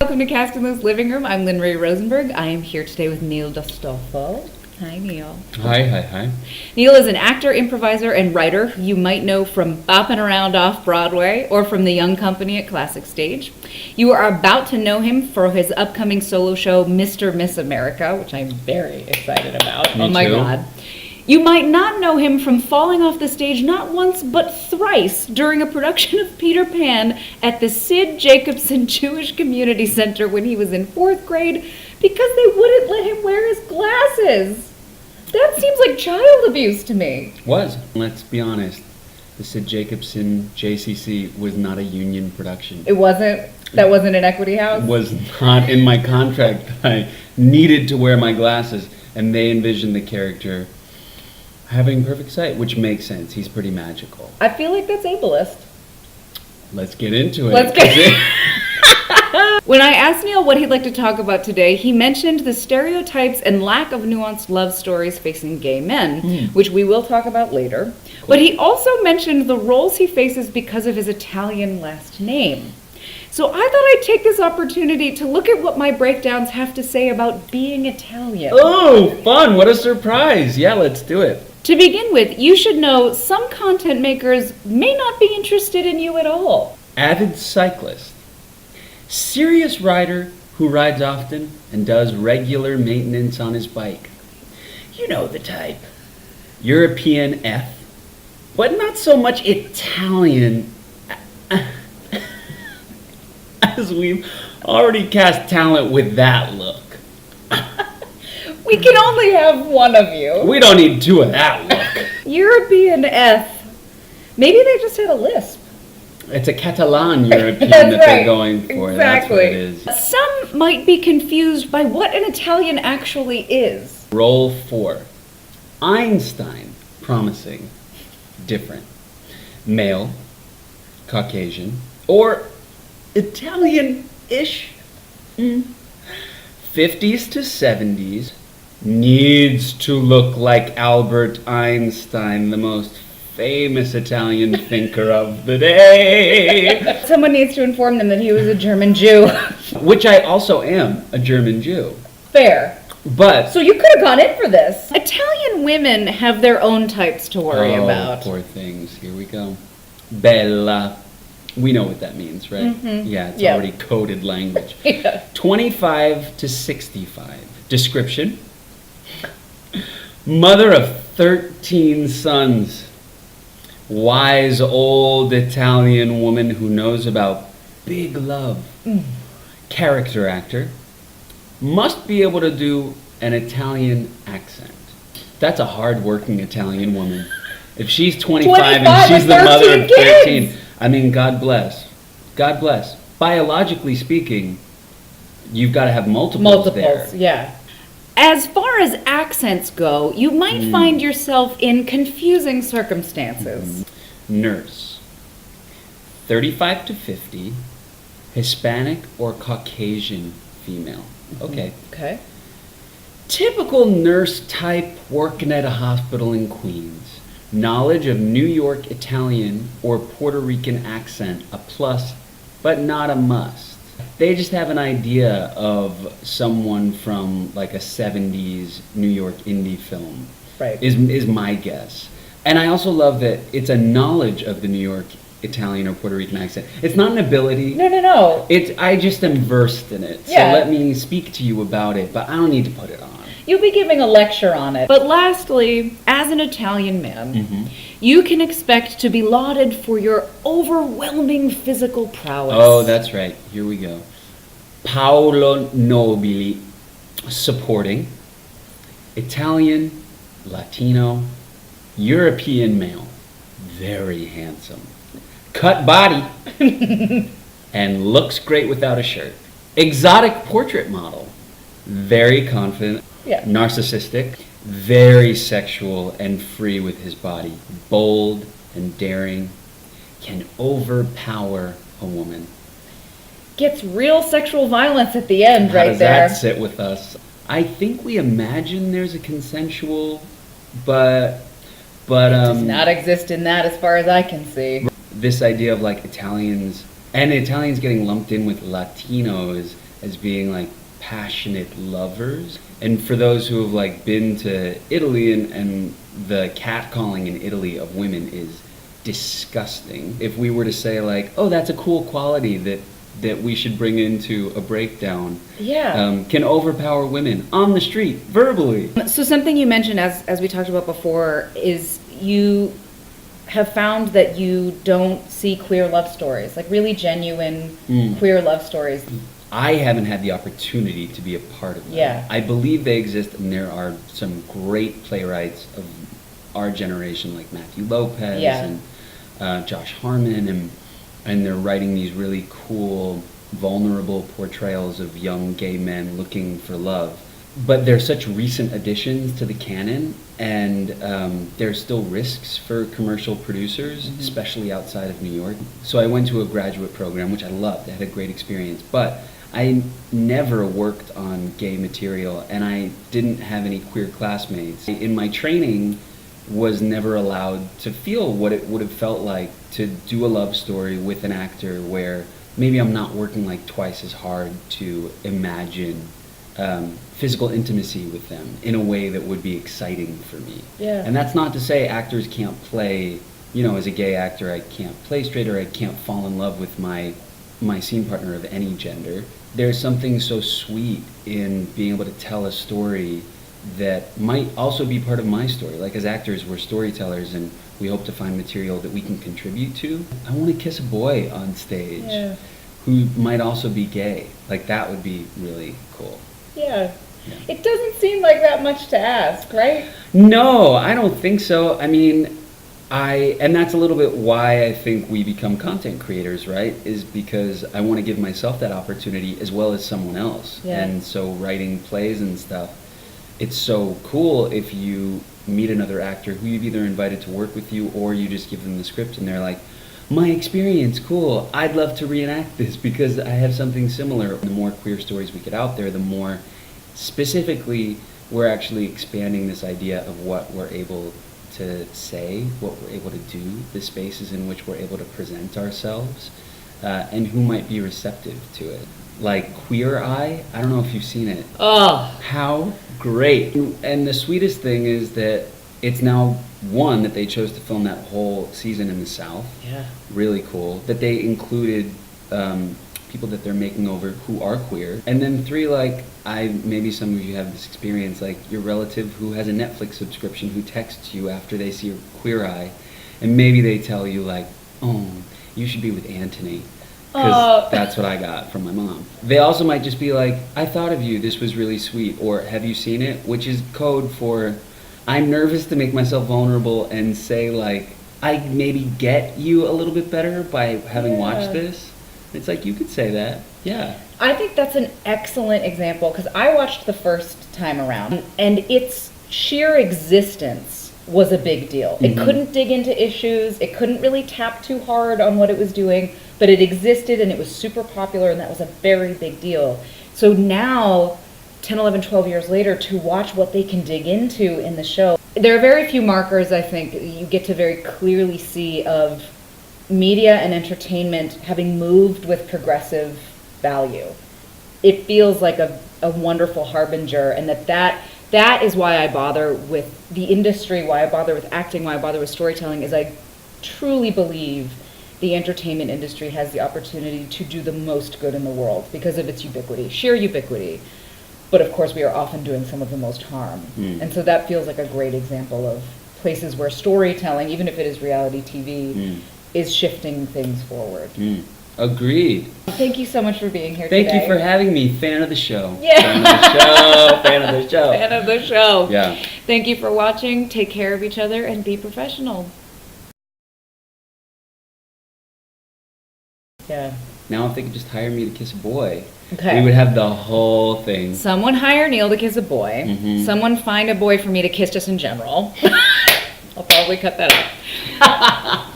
Welcome to CastAndLoose Living Room. I'm Lynne Rosenberg. I am here today with Neil D'Astolfo. Hi, Neil. Hi. Neil is an actor, improviser, and writer who you might know from bopping around off Broadway or from the Young Company at Classic Stage. You are about to know him for his upcoming solo show, Mr. Miss America, which I'm very excited about. Me oh my too. God. You might not know him from falling off the stage not once but thrice during a production of Peter Pan at the Sid Jacobson Jewish Community Center when he was in 4th grade because they wouldn't let him wear his glasses. That seems like child abuse to me. Let's be honest. The Sid Jacobson JCC was not a union production. It wasn't? That wasn't an equity house? It was not in my contract. I needed to wear my glasses, and they envisioned the character having perfect sight, which makes sense. He's pretty magical. I feel like that's ableist. Let's get into it. When I asked Neil what he'd like to talk about today, he mentioned the stereotypes and lack of nuanced love stories facing gay men, which we will talk about later. Cool. But he also mentioned the roles he faces because of his Italian last name. So I thought I'd take this opportunity to look at what my breakdowns have to say about being Italian. Oh, fun. What a surprise. Yeah, let's do it. To begin with, you should know some content makers may not be interested in you at all. Avid cyclist. Serious rider who rides often and does regular maintenance on his bike. You know the type. European F, but not so much Italian, as we've already cast talent with that look. We can only have one of you. We don't need two of that look. European F. Maybe they just had a lisp. It's a Catalan European That's that right. they're going for. Exactly. That's what it is. Some might be confused by what an Italian actually is. Role 4. Einstein. Promising. Different. Male. Caucasian. Or Italian-ish. 50s to 70s. Needs to look like Albert Einstein, the most famous Italian thinker of the day. Someone needs to inform them that he was a German Jew. Which I also am, a German Jew. Fair. But... So you could have gone in for this. Italian women have their own types to worry about. Poor things. Here we go. Bella. We know what that means, right? Mm-hmm. Yeah, it's already coded language. 25 to 65. Description. Mother of 13 sons. Wise old Italian woman who knows about big love. Character actor. Must be able to do an Italian accent. That's a hard-working Italian woman. If she's 25 and she's the mother of 13, I mean, God bless. God bless. Biologically speaking, you've got to have multiples there. Yeah. As far as accents go, you might find yourself in confusing circumstances. Nurse. 35 to 50, Hispanic or Caucasian female. Okay. Okay. Typical nurse type working at a hospital in Queens. Knowledge of New York Italian or Puerto Rican accent, a plus, but not a must. They just have an idea of someone from like a 70s New York indie film. Right. Is my guess. And I also love that it's a knowledge of the New York Italian or Puerto Rican accent. It's not an ability. No. I just am versed in it. Yeah. So let me speak to you about it, but I don't need to put it on. You'll be giving a lecture on it. But lastly, as an Italian man, you can expect to be lauded for your overwhelming physical prowess. Oh, that's right. Here we go. Paolo Nobili, supporting, Italian, Latino, European male, very handsome, cut body, and looks great without a shirt. Exotic portrait model, very confident, narcissistic, very sexual and free with his body, bold and daring, can overpower a woman. Gets real sexual violence at the end right there. How does that sit with us? I think we imagine there's a consensual, but it does not exist in that as far as I can see. This idea of like Italians getting lumped in with Latinos as being like passionate lovers. And for those who have like been to Italy, and the catcalling in Italy of women is disgusting. If we were to say like, oh, that's a cool quality that we should bring into a breakdown, can overpower women on the street verbally. So something you mentioned as we talked about before is you have found that you don't see queer love stories, like really genuine queer love stories. I haven't had the opportunity to be a part of them. Yeah. I believe they exist, and there are some great playwrights of our generation, like Matthew Lopez and Josh Harmon, and they're writing these really cool, vulnerable portrayals of young gay men looking for love. But they're such recent additions to the canon, and there's still risks for commercial producers, especially outside of New York. So I went to a graduate program, which I loved. I had a great experience. But I never worked on gay material, and I didn't have any queer classmates. In my training, was never allowed to feel what it would have felt like to do a love story with an actor where maybe I'm not working like twice as hard to imagine physical intimacy with them in a way that would be exciting for me. Yeah. And that's not to say actors can't play, as a gay actor, I can't play straight, or I can't fall in love with my scene partner of any gender. There's something so sweet in being able to tell a story that might also be part of my story. Like, as actors, we're storytellers, and we hope to find material that we can contribute to. I want to kiss a boy on stage who might also be gay. Like, that would be really cool. Yeah. It doesn't seem like that much to ask, right? No, I don't think so. I mean, and that's a little bit why I think we become content creators, right? Is because I want to give myself that opportunity as well as someone else. Yeah. And so writing plays and stuff, it's so cool if you meet another actor who you've either invited to work with you, or you just give them the script and they're like, my experience, cool, I'd love to reenact this because I have something similar. The more queer stories we get out there, the more specifically we're actually expanding this idea of what we're able to say, what we're able to do, the spaces in which we're able to present ourselves, and who might be receptive to it. Like Queer Eye, I don't know if you've seen it. Oh, how great. And the sweetest thing is that it's now one, that they chose to film that whole season in the South. Yeah. Really cool. That they included people that they're making over who are queer. And then 3, like, maybe some of you have this experience, like your relative who has a Netflix subscription who texts you after they see Queer Eye, and maybe they tell you like, oh, you should be with Anthony. Because that's what I got from my mom. They also might just be like, I thought of you, this was really sweet, or have you seen it? Which is code for, I'm nervous to make myself vulnerable and say like, I maybe get you a little bit better by having watched this. It's like, you could say that. Yeah. I think that's an excellent example, because I watched the first time around, and its sheer existence was a big deal. It couldn't dig into issues, it couldn't really tap too hard on what it was doing, but it existed and it was super popular, and that was a very big deal. So now, 10, 11, 12 years later, to watch what they can dig into in the show, there are very few markers, I think, you get to very clearly see of media and entertainment having moved with progressive value. It feels like a wonderful harbinger, and that is why I bother with the industry, why I bother with acting, why I bother with storytelling, is I truly believe the entertainment industry has the opportunity to do the most good in the world because of its ubiquity, sheer ubiquity. But of course we are often doing some of the most harm. And so that feels like a great example of places where storytelling, even if it is reality TV, is shifting things forward. Agreed. Thank you so much for being here today. Thank you for having me. Fan of the show. Yeah. Fan of the show. Fan of the show. Fan of the show. Yeah. Thank you for watching. Take care of each other and be professional. Yeah. Now if they could just hire me to kiss a boy, Okay. we would have the whole thing. Someone hire Neil to kiss a boy. Someone find a boy for me to kiss just in general. I'll probably cut that out.